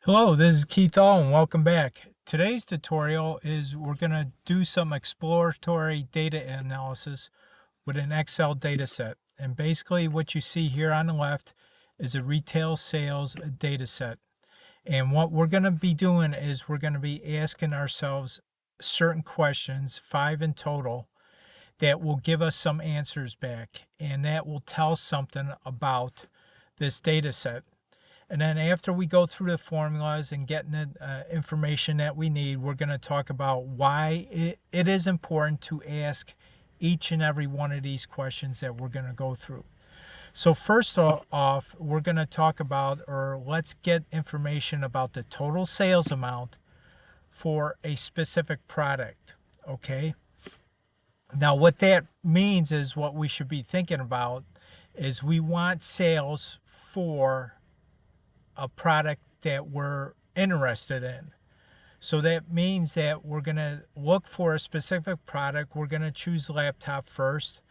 Hello, this is Keith All and welcome back. Today's tutorial is we're going to do some exploratory data analysis with an Excel dataset. And basically what you see here on the left is a retail sales dataset. And what we're going to be doing is we're going to be asking ourselves certain questions, 5 in total, that will give us some answers back. And that will tell something about this dataset. And then after we go through the formulas and getting the information that we need, we're going to talk about why it is important to ask each and every one of these questions that we're going to go through. So first off, we're going to talk about, or let's get information about the total sales amount for a specific product. Okay. Now what that means is what we should be thinking about is we want sales for a product that we're interested in. So that means that we're going to look for a specific product. We're going to choose laptop first.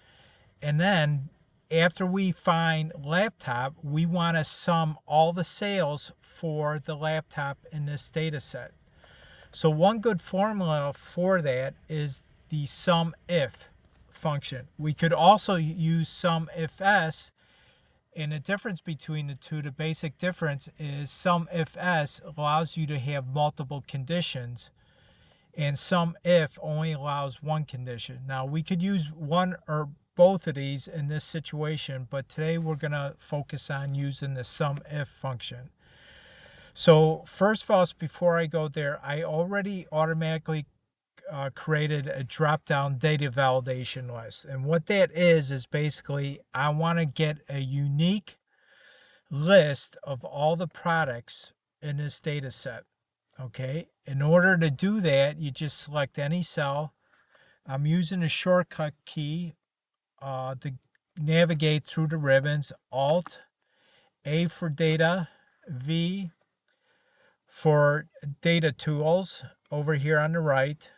And then after we find laptop, we want to sum all the sales for the laptop in this data set. So one good formula for that is the sum if function. We could also use sum if s. And the difference between the two, the basic difference is sum if s allows you to have multiple conditions and sum if only allows one condition. Now we could use one or both of these in this situation, but today we're going to focus on using the sum if function. So first of all, before I go there, I already automatically created a drop-down data validation list. And what that is basically I want to get a unique list of all the products in this data set. Okay, in order to do that, you just select any cell. I'm using a shortcut key to navigate through the ribbons. Alt A for data, V for data tools over here on the right.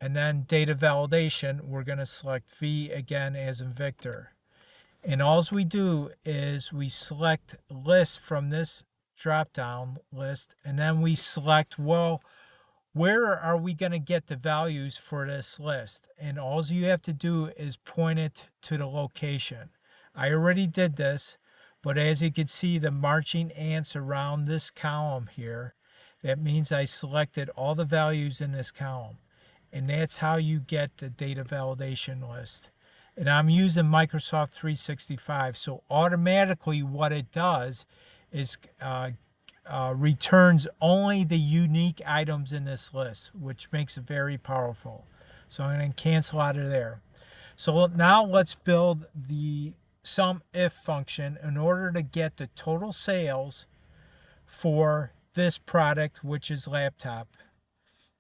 And then data validation, we're going to select V again as in Victor. And all we do is we select list from this drop-down list, and then we select, well, where are we going to get the values for this list? And all you have to do is point it to the location. I already did this, but as you can see, the marching ants around this column here, that means I selected all the values in this column. And that's how you get the data validation list. And I'm using Microsoft 365. So automatically what it does is returns only the unique items in this list, which makes it very powerful. So I'm going to cancel out of there. So now let's build the sum if function in order to get the total sales for this product, which is laptop.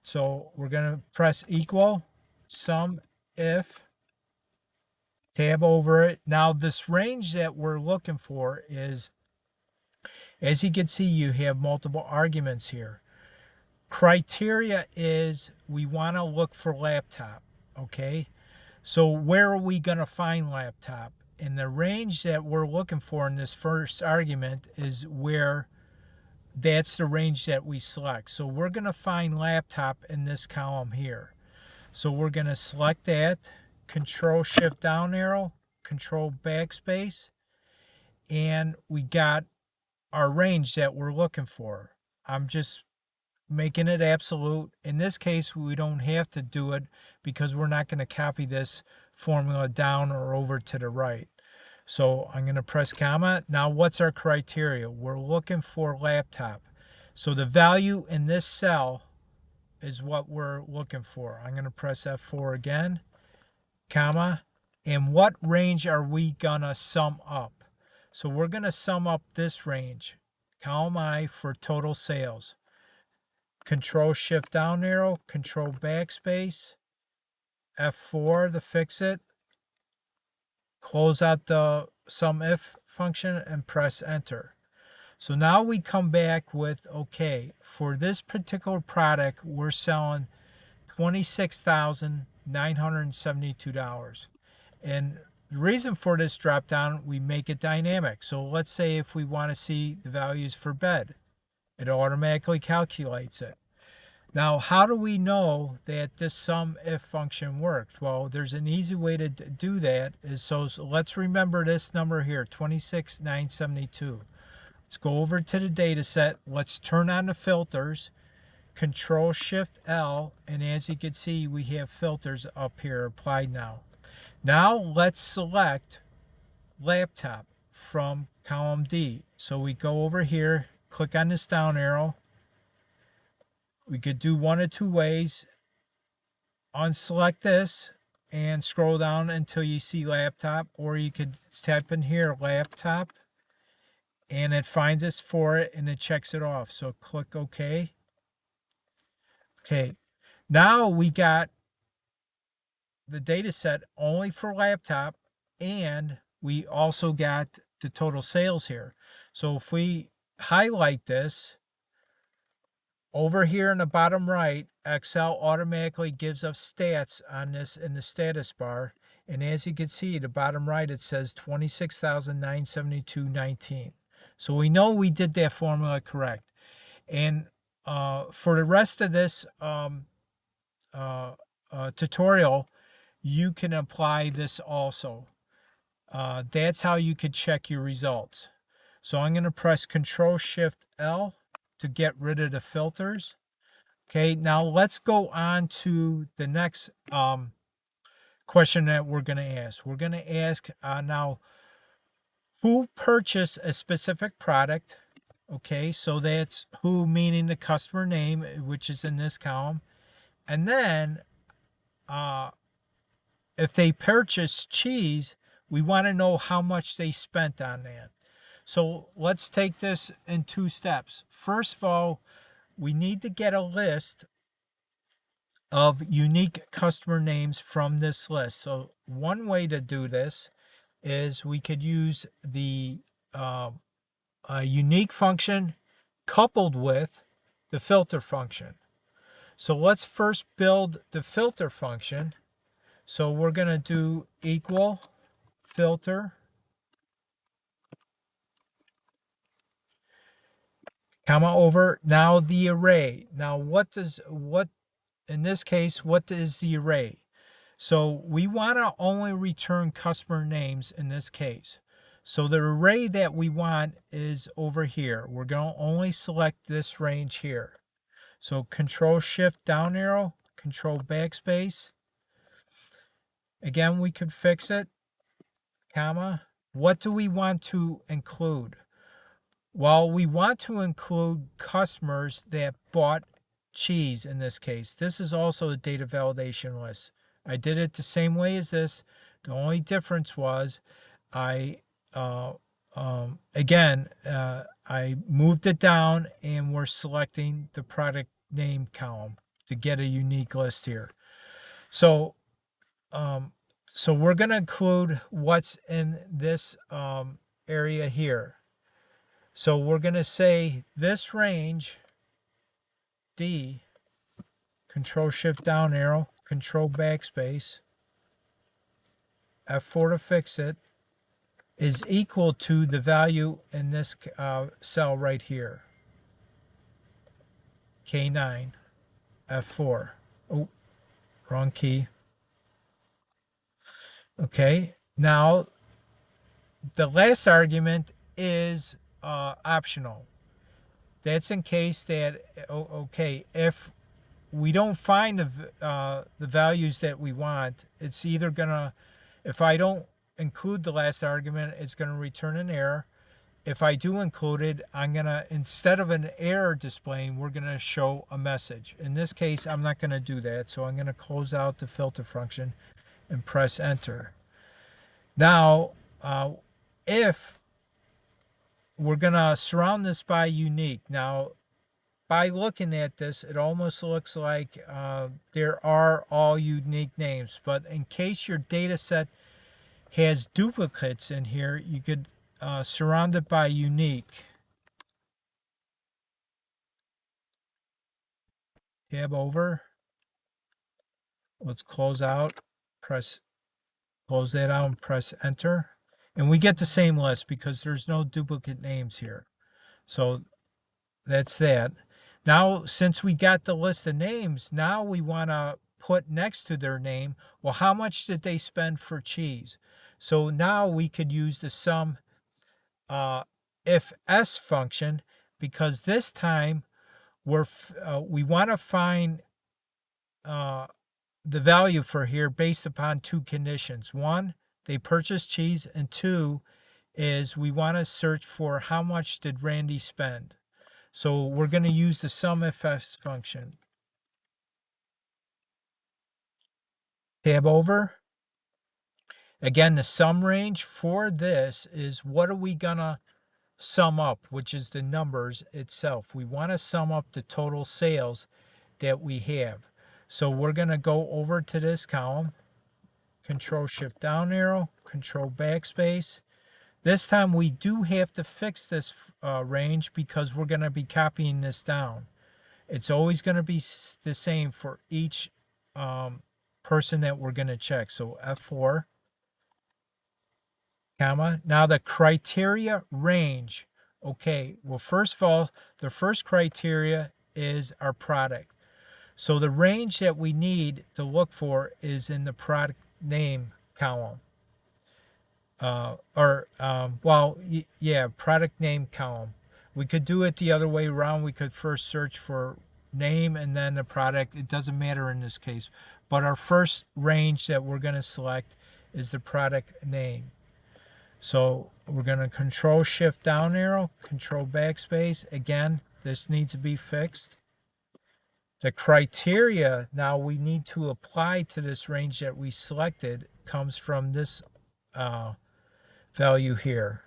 So we're going to press equal, sum if, tab over it. Now this range that we're looking for is, as you can see, you have multiple arguments here. Criteria is we want to look for laptop, okay? So where are we going to find laptop? And the range that we're looking for in this first argument is where that's the range that we select. So we're going to find laptop in this column here. So we're going to select that, Control Shift down arrow, Control backspace, and we got our range that we're looking for. I'm just making it absolute. In this case, we don't have to do it because we're not going to copy this formula down or over to the right. So I'm going to press comma. Now what's our criteria? We're looking for laptop. So the value in this cell is what we're looking for. I'm going to press F4 again, comma. And what range are we going to sum up? So we're going to sum up this range, column I for total sales. Control Shift down arrow, Control backspace, F4 to fix it. Close out the sum if function and press enter. So now we come back with, okay, for this particular product, we're selling $26,972. And the reason for this drop down, we make it dynamic. So let's say if we want to see the values for bed, It automatically calculates it. Now, how do we know that this sum if function worked? Well, there's an easy way to do that. So let's remember this number here, 26,972. Let's go over to the data set. Let's turn on the filters, Control Shift L, and as you can see, we have filters up here applied now. Now let's select laptop from column D. So we go over here, click on this down arrow. We could do one of two ways. Unselect this and scroll down until you see laptop, or you could type in here laptop and it finds us for it and it checks it off. So click OK. Okay, now we got the data set only for laptop, and we also got the total sales here. So if we highlight this, over here in the bottom right, Excel automatically gives us stats on this in the status bar. And as you can see, the bottom right, it says 26,972.19. So we know we did that formula correct. And for the rest of this tutorial, you can apply this also. That's how you could check your results. So I'm going to press Control Shift L to get rid of the filters. Okay, now let's go on to the next question that we're going to ask. We're going to ask now, who purchased a specific product? Okay, so that's who, meaning the customer name, which is in this column. And then if they purchased cheese, we want to know how much they spent on that. So let's take this in two steps. First of all, we need to get a list of unique customer names from this list. So one way to do this is we could use the unique function coupled with the filter function. So let's first build the filter function. So we're going to do equal filter, comma over now the array. Now what in this case, what is the array? So we want to only return customer names in this case. So the array that we want is over here. We're going to only select this range here. So Control Shift down arrow, Control backspace. Again, we could fix it, comma. What do we want to include? Well, we want to include customers that bought cheese in this case. This is also a data validation list. I did it the same way as this. The only difference was I moved it down and we're selecting the product name column to get a unique list here. So we're going to include what's in this area here. So we're going to say this range, D, Control Shift down arrow, Control backspace, F4 to fix it, is equal to the value in this cell right here, K9, F4. Oh, wrong key. Okay, now the last argument is optional. That's in case that, okay, if we don't find the values that we want, it's either gonna, if I don't include the last argument, it's gonna return an error. If I do include it, I'm gonna, instead of an error displaying, we're gonna show a message. In this case, I'm not gonna do that, so I'm gonna close out the filter function and press enter. Now, if we're gonna surround this by unique. Now, by looking at this, it almost looks like there are all unique names, but in case your data set has duplicates in here, you could surround it by unique. Tab over. Let's close out, close that out and press enter. And we get the same list because there's no duplicate names here. So that's that. Now, since we got the list of names, now we want to put next to their name, well, how much did they spend for cheese? So now we could use the sum uh, if s function, because this time we want to find uh, the value for here based upon two conditions. One, they purchased cheese, and two is we want to search for how much did Randy spend. So we're going to use the sum if s function. Tab over. Again, the sum range for this is what are we going to sum up, which is the numbers itself. We want to sum up the total sales that we have. So we're going to go over to this column, Control Shift down arrow, Control backspace. This time we do have to fix this range because we're going to be copying this down. It's always going to be the same for each person that we're going to check. So F4, comma. Now the criteria range. Okay, well, first of all, the first criteria is our product. So the range that we need to look for is in the product name column. Yeah, product name column. We could do it the other way around. We could first search for name and then the product. It doesn't matter in this case. But our first range that we're going to select is the product name. So we're going to Control Shift down arrow, Control backspace. Again, this needs to be fixed. The criteria now we need to apply to this range that we selected comes from this value here.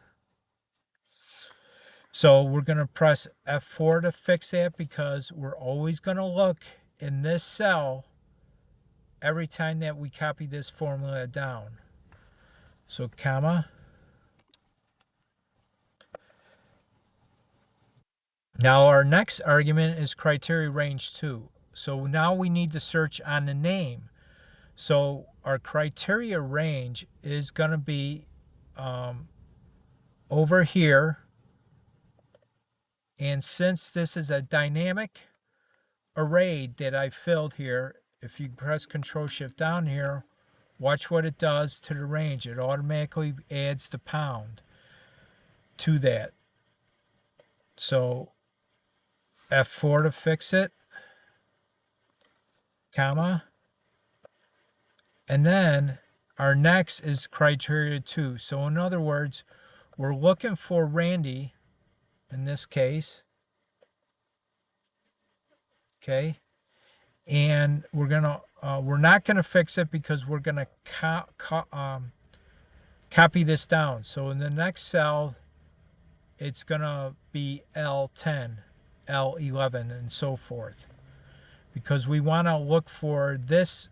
So we're going to press F4 to fix that because we're always going to look in this cell every time that we copy this formula down. So comma. Now our next argument is criteria range 2. So now we need to search on the name. So our criteria range is going to be over here. And since this is a dynamic array that I filled here, if you press Control Shift down here, watch what it does to the range. It automatically adds the pound to that. So F4 to fix it, comma. And then our next is criteria 2. So in other words, we're looking for Randy in this case. Okay. And we're not gonna fix it because we're gonna copy this down. So in the next cell, it's gonna be L10, L11, and so forth, because we want to look for this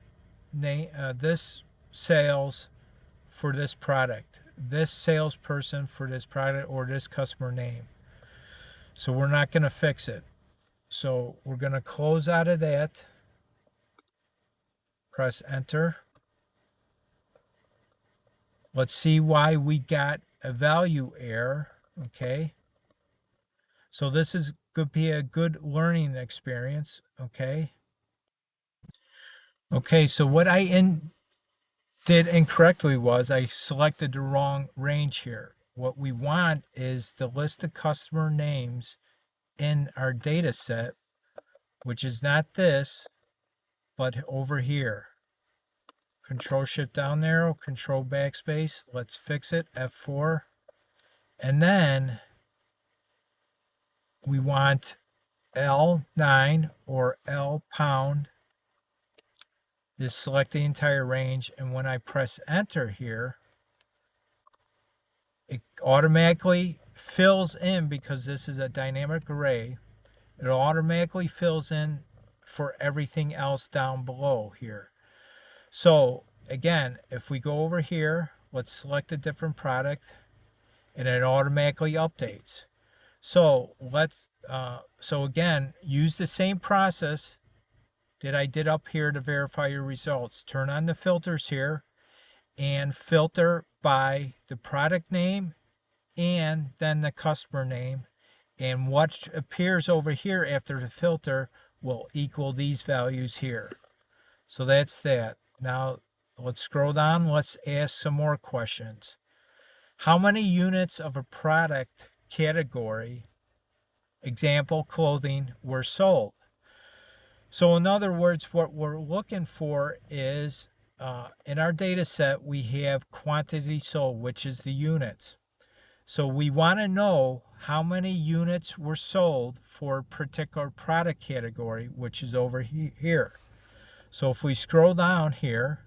name, this sales for this product, this salesperson for this product, or this customer name. So we're not going to fix it. So we're going to close out of that. Press enter. Let's see why we got a value error. Okay. So this is could be a good learning experience. Okay. Okay. So what I did incorrectly was I selected the wrong range here. What we want is the list of customer names in our data set, which is not this, but over here. Control Shift down arrow, Control backspace. Let's fix it, F4. And then we want L9 or L pound. Just select the entire range, and when I press enter here, it automatically fills in, because this is a dynamic array. It automatically fills in for everything else down below here. So again, if we go over here, let's select a different product, and it automatically updates. So so again, use the same process that I did up here to verify your results. Turn on the filters here and filter by the product name and then the customer name, And what appears over here after the filter will equal these values here. So that's that. Now let's scroll down. Let's ask some more questions. How many units of a product category, example clothing, were sold? So in other words, what we're looking for is in our data set, we have quantity sold, which is the units. So we want to know how many units were sold for a particular product category, which is over here. So if we scroll down here,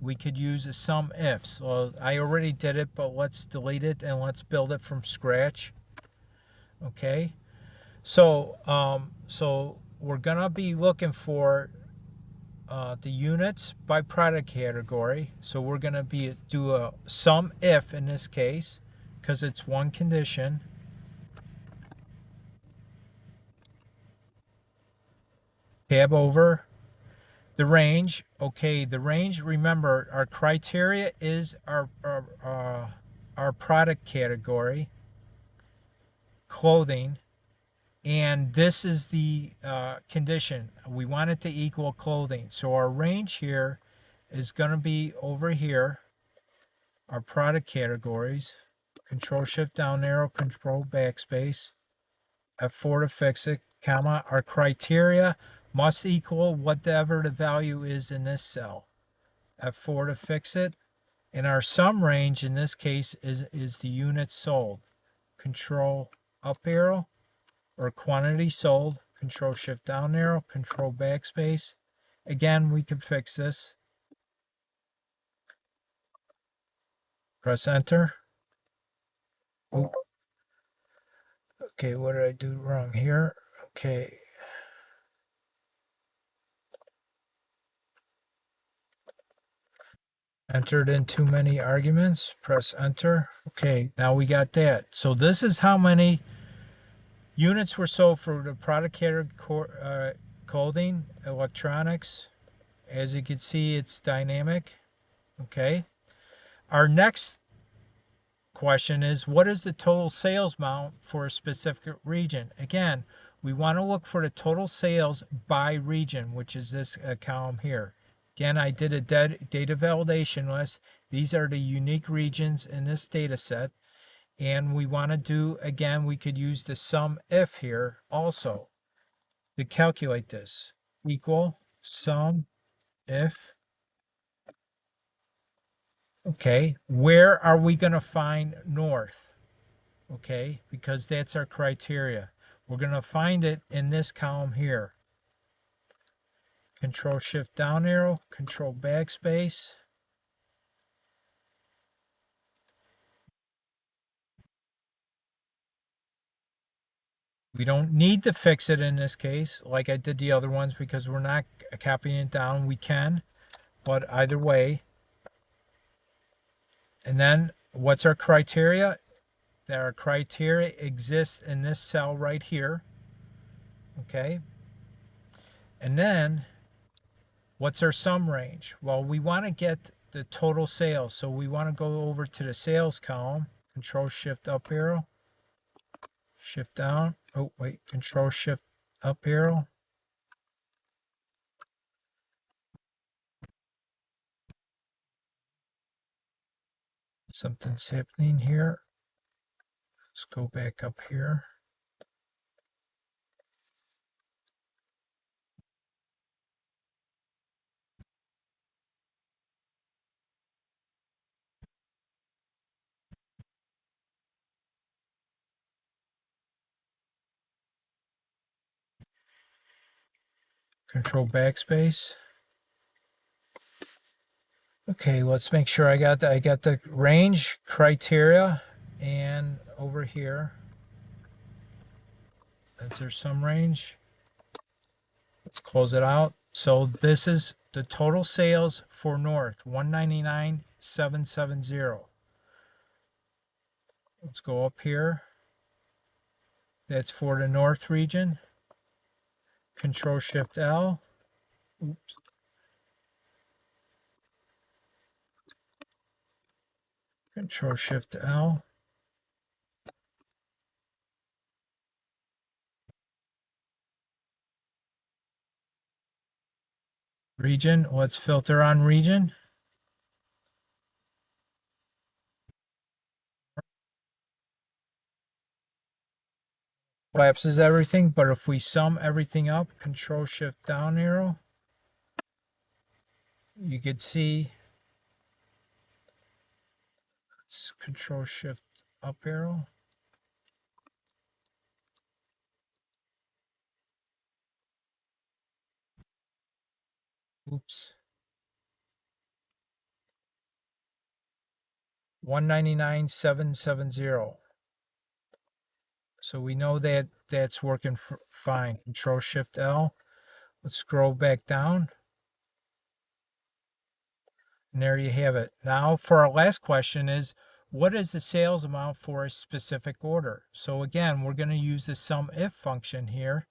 we could use a sum if. So I already did it, but let's delete it and let's build it from scratch. Okay. So we're gonna be looking for the units by product category. So we're gonna do a sum if in this case, because it's one condition. Tab over the range. Okay, the range. Remember, our criteria is our product category, clothing. And this is the condition. We want it to equal clothing. So our range here is going to be over here, our product categories. Control Shift down arrow, Control backspace, F4 to fix it, comma. Our criteria must equal whatever the value is in this cell. F4 to fix it. And our sum range in this case is the units sold. Control up arrow, or quantity sold, Control Shift down arrow, Control backspace. Again, we can fix this. Press enter. Oop. Okay, what did I do wrong here? Okay. Entered in too many arguments. Press enter. Okay, now we got that. So this is how many units were sold for the product category, clothing, electronics. As you can see, it's dynamic. Okay. Our next question is, what is the total sales amount for a specific region? Again, we want to look for the total sales by region, which is this column here. Again, I did a data validation list. These are the unique regions in this data set. And we want to do, again, we could use the sum if here also to calculate this. Equal sum if. Okay, where are we going to find north? Okay, because that's our criteria. We're going to find it in this column here. Control Shift down arrow, Control backspace. We don't need to fix it in this case like I did the other ones because we're not copying it down. We can, but either way. And then what's our criteria? That our criteria exists in this cell right here. Okay. And then what's our sum range? Well, we want to get the total sales. So we want to go over to the sales column, Control Shift up arrow, Shift down. Oh, wait, Control Shift up arrow. Something's happening here. Let's go back up here. Control backspace. Okay, let's make sure I got the range criteria, and over here that's our sum range. Let's close it out. So this is the total sales for North, 199,770. Let's go up here. That's for the North region. Control Shift L. Oops. Control Shift L. Region, let's filter on region. Collapses everything, but if we sum everything up, Control Shift down arrow, you could see it's Control Shift up arrow. Oops. 199,770. So we know that that's working fine. Control Shift L. Let's scroll back down. And there you have it. Now for our last question is, what is the sales amount for a specific order? So again, we're going to use the sum if function here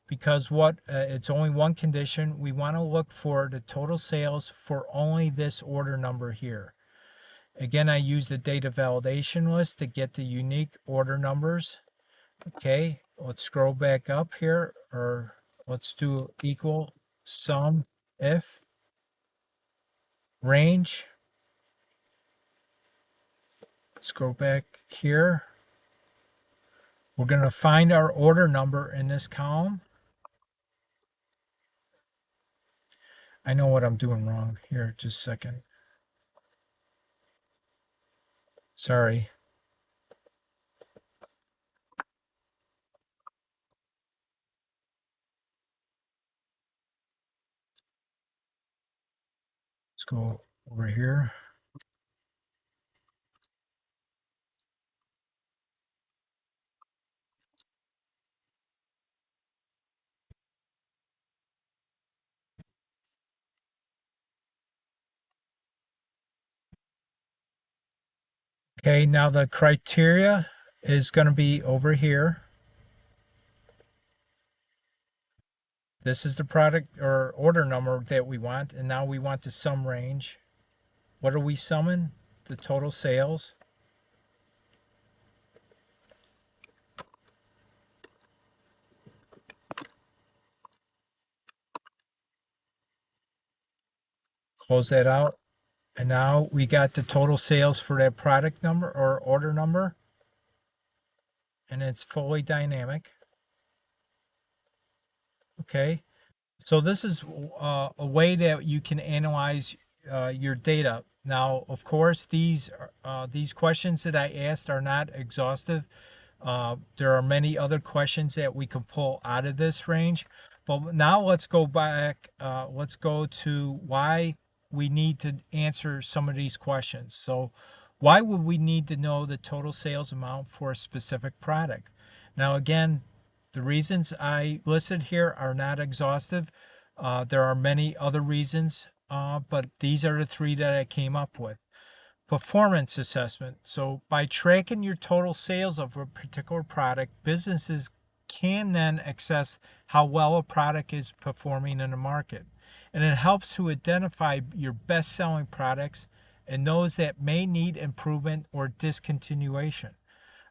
because it's only one condition. We want to look for the total sales for only this order number here. Again, I use the data validation list to get the unique order numbers. Okay, let's scroll back up here, or let's do equal sum if range. Let's go back here. We're going to find our order number in this column. I know what I'm doing wrong here. Just a second. Sorry. Let's go over here. Okay, now the criteria is going to be over here. This is the product or order number that we want, and now we want the sum range. What are we summing? The total sales. Close that out. And now we got the total sales for that product number or order number. And it's fully dynamic. Okay. So this is a way that you can analyze your data. Now, of course, these questions that I asked are not exhaustive. There are many other questions that we can pull out of this range. But now let's go back. Let's go to why we need to answer some of these questions. So why would we need to know the total sales amount for a specific product? Now, again, the reasons I listed here are not exhaustive. There are many other reasons, but these are the three that I came up with. Performance assessment. So by tracking your total sales of a particular product, businesses can then assess how well a product is performing in the market. And it helps to identify your best-selling products and those that may need improvement or discontinuation.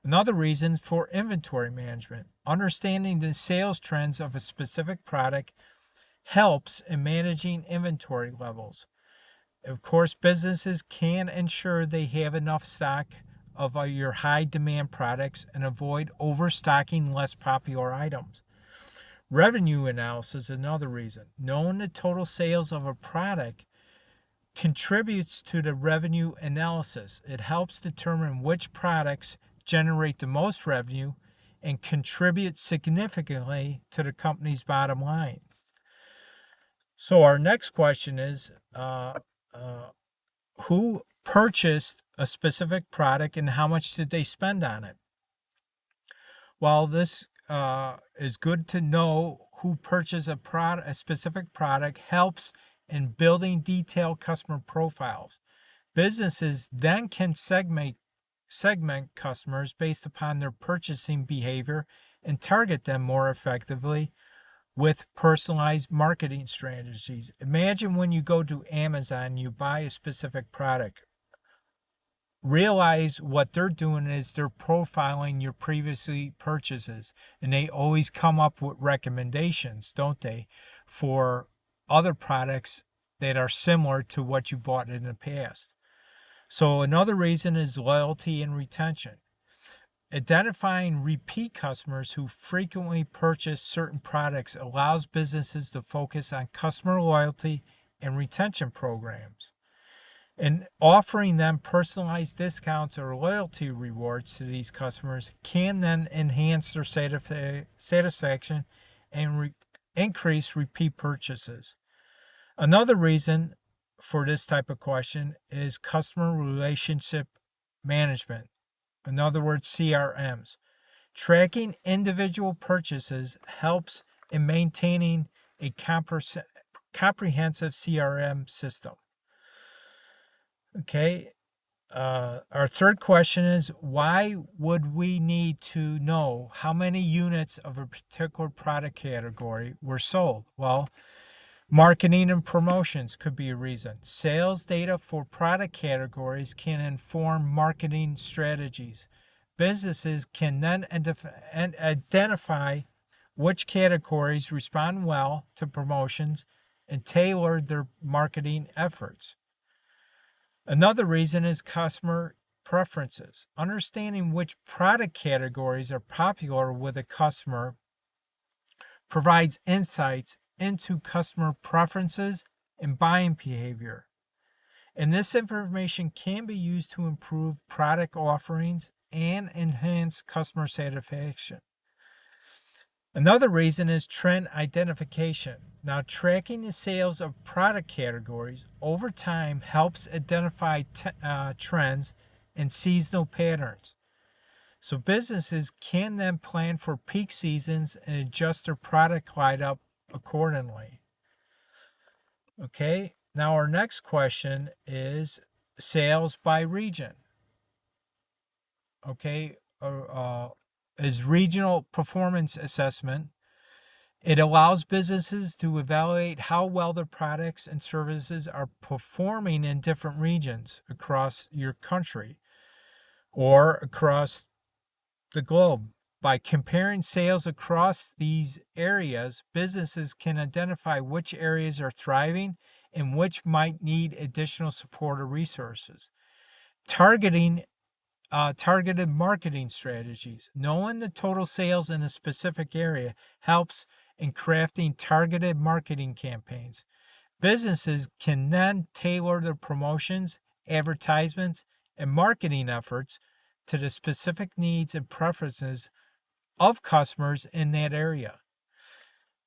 Another reason for inventory management. Understanding the sales trends of a specific product helps in managing inventory levels. Of course, businesses can ensure they have enough stock of your high demand products and avoid overstocking less popular items. Revenue analysis is another reason. Knowing the total sales of a product contributes to the revenue analysis. It helps determine which products generate the most revenue and contribute significantly to the company's bottom line. So our next question is, who purchased a specific product and how much did they spend on it? While this is good to know who purchased a specific product, helps in building detailed customer profiles. Businesses then can segment customers based upon their purchasing behavior and target them more effectively with personalized marketing strategies. Imagine when you go to Amazon, you buy a specific product. Realize what they're doing is they're profiling your previously purchases, and they always come up with recommendations, don't they, for other products that are similar to what you bought in the past. So another reason is loyalty and retention. Identifying repeat customers who frequently purchase certain products allows businesses to focus on customer loyalty and retention programs. And offering them personalized discounts or loyalty rewards to these customers can then enhance their satisfaction and increase repeat purchases. Another reason for this type of question is customer relationship management. In other words, CRMs. Tracking individual purchases helps in maintaining a comprehensive CRM system. Okay. Our third question is, why would we need to know how many units of a particular product category were sold? Well, marketing and promotions could be a reason. Sales data for product categories can inform marketing strategies. Businesses can then identify which categories respond well to promotions and tailor their marketing efforts. Another reason is customer preferences. Understanding which product categories are popular with a customer provides insights into customer preferences and buying behavior. And this information can be used to improve product offerings and enhance customer satisfaction. Another reason is trend identification. Now, tracking the sales of product categories over time helps identify trends and seasonal patterns. So businesses can then plan for peak seasons and adjust their product lineup accordingly. Okay, now our next question is sales by region. Okay, is regional performance assessment. It allows businesses to evaluate how well their products and services are performing in different regions across your country or across the globe. By comparing sales across these areas, businesses can identify which areas are thriving and which might need additional support or resources. Targeted marketing strategies. Knowing the total sales in a specific area helps in crafting targeted marketing campaigns. Businesses can then tailor their promotions, advertisements, and marketing efforts to the specific needs and preferences of customers in that area.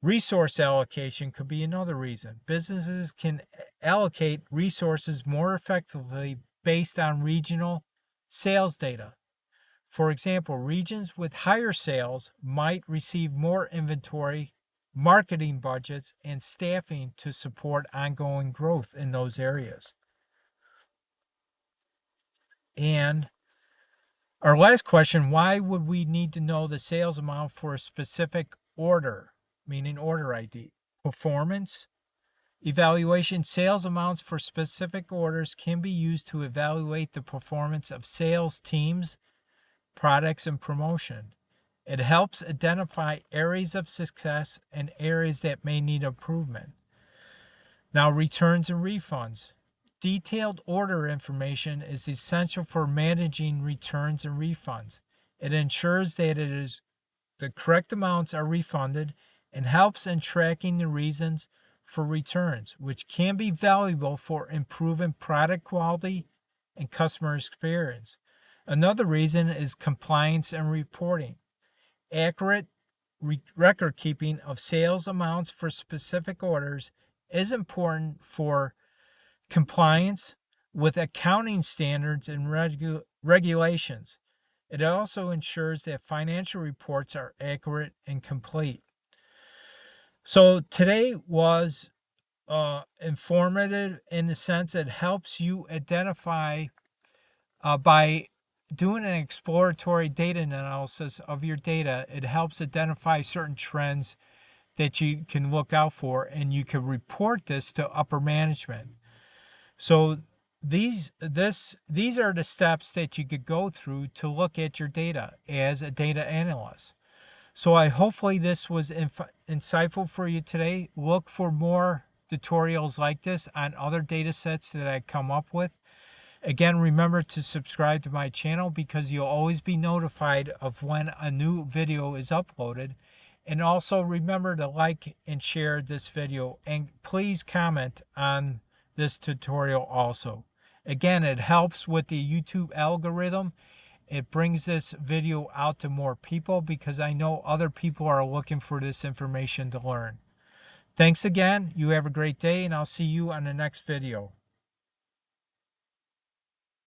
Resource allocation could be another reason. Businesses can allocate resources more effectively based on regional sales data. For example, regions with higher sales might receive more inventory, marketing budgets, and staffing to support ongoing growth in those areas. And our last question, why would we need to know the sales amount for a specific order, meaning order ID? Performance evaluation. Sales amounts for specific orders can be used to evaluate the performance of sales teams, products, and promotion. It helps identify areas of success and areas that may need improvement. Now, returns and refunds. Detailed order information is essential for managing returns and refunds. It ensures that the correct amounts are refunded and helps in tracking the reasons for returns, which can be valuable for improving product quality and customer experience. Another reason is compliance and reporting. Accurate record keeping of sales amounts for specific orders is important for compliance with accounting standards and regulations. It also ensures that financial reports are accurate and complete. So today was informative in the sense it helps you identify by doing an exploratory data analysis of your data. It helps identify certain trends that you can look out for, and you can report this to upper management. So these are the steps that you could go through to look at your data as a data analyst. So hopefully this was insightful for you today. Look for more tutorials like this on other data sets that I come up with. Again, remember to subscribe to my channel because you'll always be notified of when a new video is uploaded. And also remember to like and share this video, and please comment on this tutorial also. Again, it helps with the YouTube algorithm. It brings this video out to more people because I know other people are looking for this information to learn. Thanks again. You have a great day, and I'll see you on the next video.